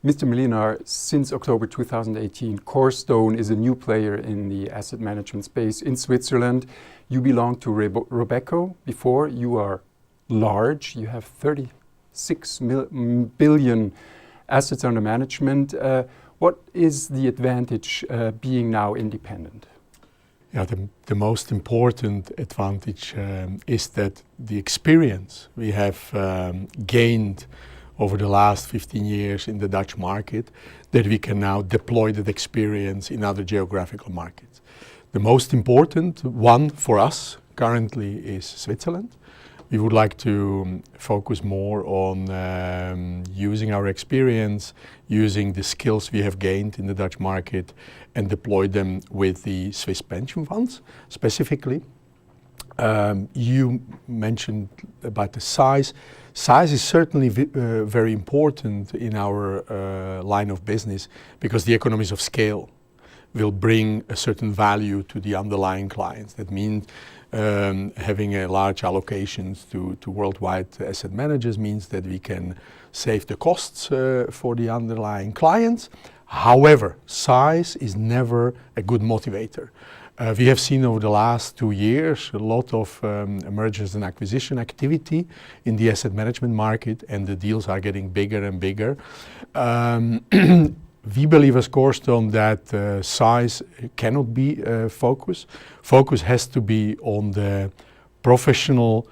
Mr. Mlynar, since October 2018, Corestone is a new player in the asset management space in Switzerland. You belong to Robeco before. You are large. You have 36 billion assets under management. What is the advantage being now independent? Yeah, the most important advantage is that the experience we have gained over the last 15 years in the Dutch market, that we can now deploy that experience in other geographical markets. The most important one for us currently is Switzerland. We would like to focus more on using our experience, using the skills we have gained in the Dutch market and deploy them with the Swiss pension funds specifically. You mentioned about the size. Size is certainly very important in our line of business because the economies of scale will bring a certain value to the underlying clients. That means having a large allocations to worldwide asset managers means that we can save the costs for the underlying clients. However, size is never a good motivator. We have seen over the last 2 years a lot of mergers and acquisition activity in the asset management market, and the deals are getting bigger and bigger. We believe as Corestone that size cannot be focus. Focus has to be on the professional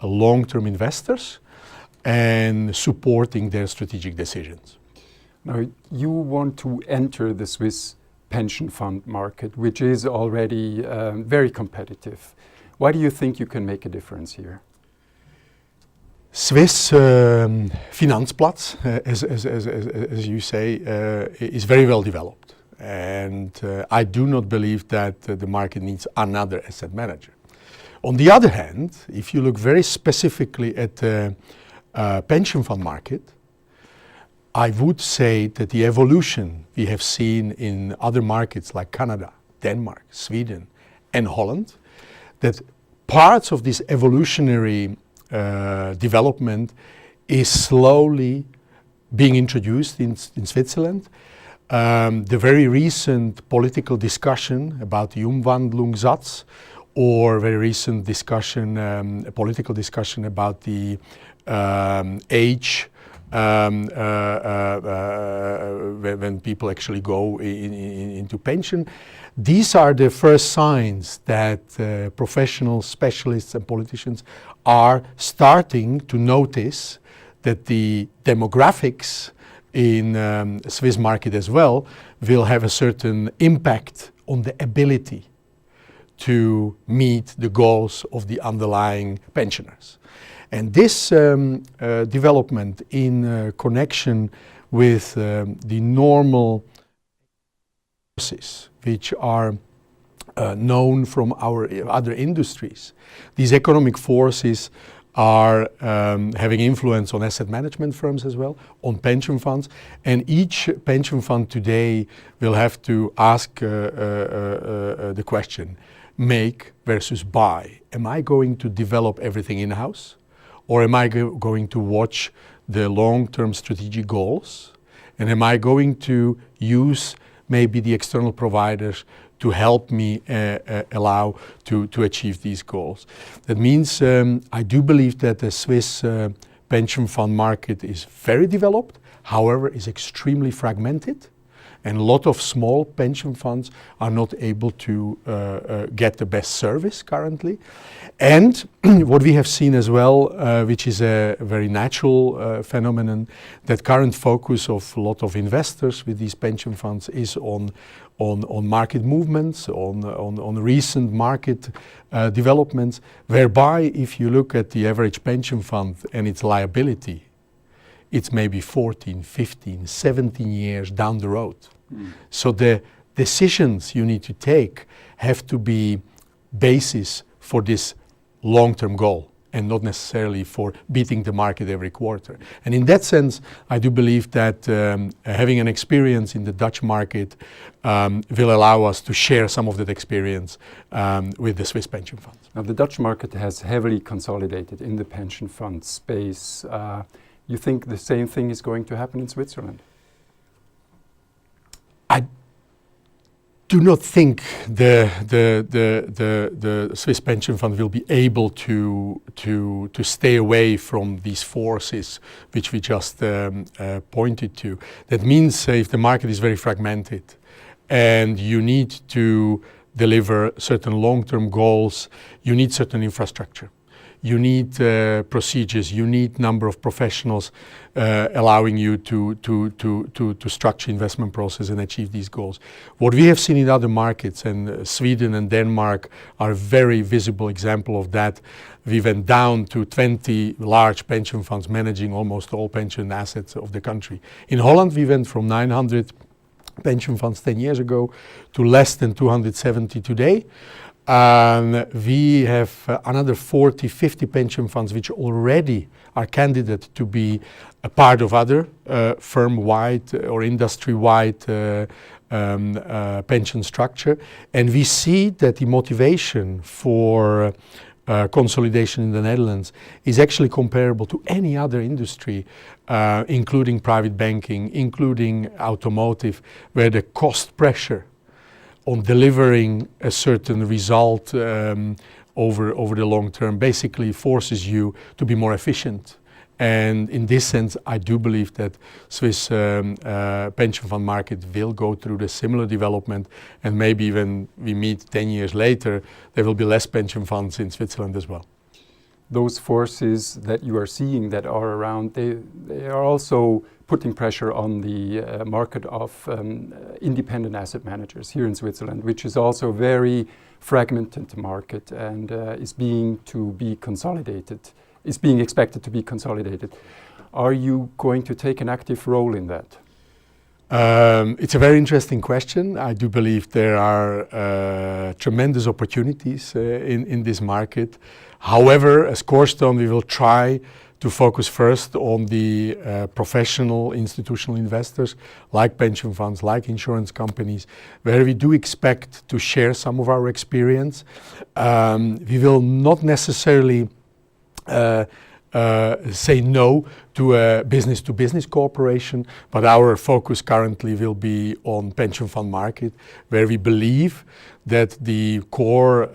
long-term investors and supporting their strategic decisions. Now, you want to enter the Swiss pension fund market, which is already very competitive. Why do you think you can make a difference here? Swiss Finanzplatz, as you say, is very well developed. And I do not believe that the market needs another asset manager. On the other hand, if you look very specifically at the pension fund market, I would say that the evolution we have seen in other markets like Canada, Denmark, Sweden, and Holland, that parts of this evolutionary development is slowly being introduced in Switzerland. The very recent political discussion about the Umwandlungssatz, or very recent discussion, political discussion about the age when people actually go into pension. These are the first signs that professionals, specialists and politicians are starting to notice that the demographics in Swiss market as well will have a certain impact on the ability to meet the goals of the underlying pensioners. And this development in connection with the normal forces which are known from our other industries, these economic forces are having influence on asset management firms as well, on pension funds, and each pension fund today will have to ask the question, make versus buy. Am I going to develop everything in-house? Or am I going to watch the long-term strategic goals? And am I going to use maybe the external providers to help me allow to achieve these goals? That means I do believe that the Swiss pension fund market is very developed, however is extremely fragmented. And a lot of small pension funds are not able to get the best service currently. And what we have seen as well, which is a very natural phenomenon, that current focus of a lot of investors with these pension funds is on market movements, on recent market developments, whereby if you look at the average pension fund and its liability, it's maybe 14, 15, 17 years down the road. So the decisions you need to take have to be basis for this long-term goal and not necessarily for beating the market every quarter. And in that sense, I do believe that having an experience in the Dutch market will allow us to share some of that experience with the Swiss pension funds. Now, the Dutch market has heavily consolidated in the pension fund space. You think the same thing is going to happen in Switzerland? I do not think the Swiss pension fund will be able to stay away from these forces which we just pointed to. That means if the market is very fragmented and you need to deliver certain long-term goals, you need certain infrastructure. You need procedures, you need number of professionals allowing you to structure investment process and achieve these goals. What we have seen in other markets, and Sweden and Denmark are a very visible example of that. We went down to 20 large pension funds managing almost all pension assets of the country. In Holland, we went from 900 pension funds 10 years ago to less than 270 today. We have another 40, 50 pension funds which already are candidate to be a part of other firm-wide or industry-wide pension structure. And we see that the motivation for consolidation in the Netherlands is actually comparable to any other industry, including private banking, including automotive, where the cost pressure on delivering a certain result over the long term basically forces you to be more efficient. And in this sense, I do believe that Swiss pension fund market will go through the similar development, and maybe when we meet 10 years later, there will be less pension funds in Switzerland as well. Those forces that you are seeing that are around, they are also putting pressure on the market of independent asset managers here in Switzerland, which is also a very fragmented market and is being expected to be consolidated. Are you going to take an active role in that? It's a very interesting question. I do believe there are tremendous opportunities in this market. However, as Corestone, we will try to focus first on the professional institutional investors like pension funds, like insurance companies, where we do expect to share some of our experience. We will not necessarily say no to a business-to-business cooperation, but our focus currently will be on pension fund market, where we believe that the core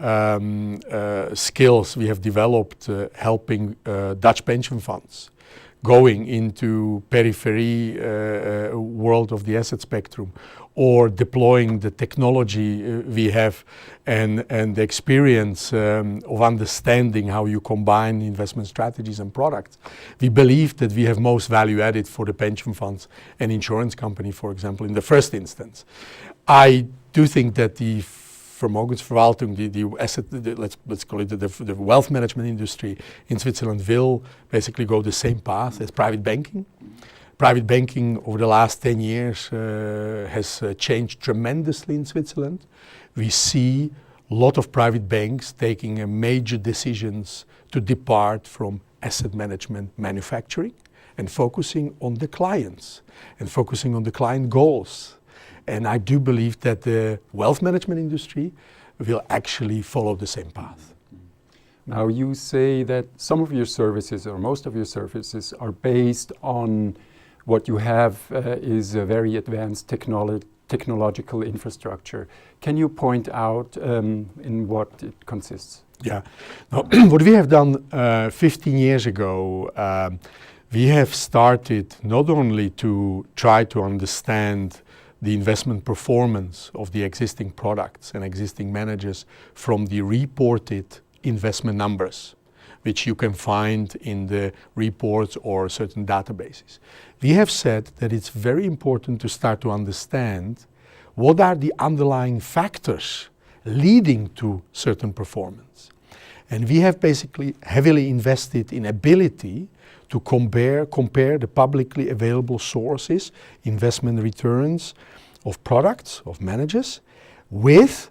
skills we have developed helping Dutch pension funds going into periphery world of the asset spectrum, or deploying the technology we have and the experience of understanding how you combine investment strategies and products. We believe that we have most value added for the pension funds and insurance company, for example, in the first instance. I do think that the Vermögensverwaltung, let's call it the wealth management industry in Switzerland will basically go the same path as private banking. Private banking over the last 10 years has changed tremendously in Switzerland. We see a lot of private banks taking major decisions to depart from asset management manufacturing and focusing on the clients and focusing on the client goals. And I do believe that the wealth management industry will actually follow the same path. Now you say that some of your services or most of your services are based on what you have is a very advanced technological infrastructure. Can you point out in what it consists? Yeah. Now, what we have done 15 years ago, we have started not only to try to understand the investment performance of the existing products and existing managers from the reported investment numbers, which you can find in the reports or certain databases. We have said that it's very important to start to understand what are the underlying factors leading to certain performance. And we have basically heavily invested in ability to compare the publicly available sources, investment returns of products, of managers, with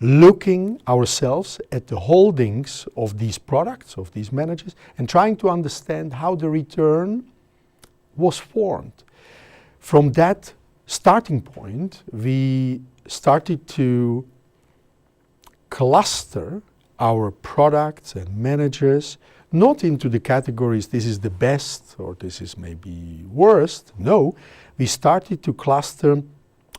looking ourselves at the holdings of these products, of these managers, and trying to understand how the return was formed. From that starting point, we started to cluster our products and managers not into the categories, this is the best or this is maybe worst. No, we started to cluster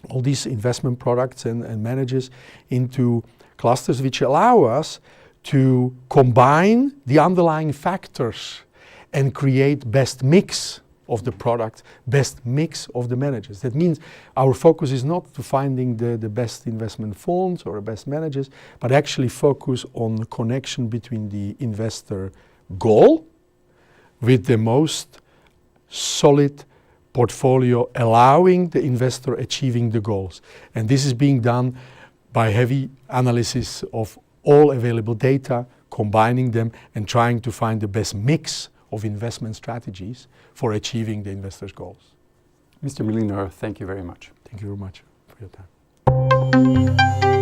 all these investment products and managers into clusters which allow us to combine the underlying factors and create best mix of the product, best mix of the managers. That means our focus is not to finding the best investment funds or best managers, but actually focus on the connection between the investor goal with the most solid portfolio allowing the investor achieving the goals. And this is being done by heavy analysis of all available data, combining them and trying to find the best mix of investment strategies for achieving the investor's goals. Mr. Mlynar, thank you very much. Thank you very much for your time.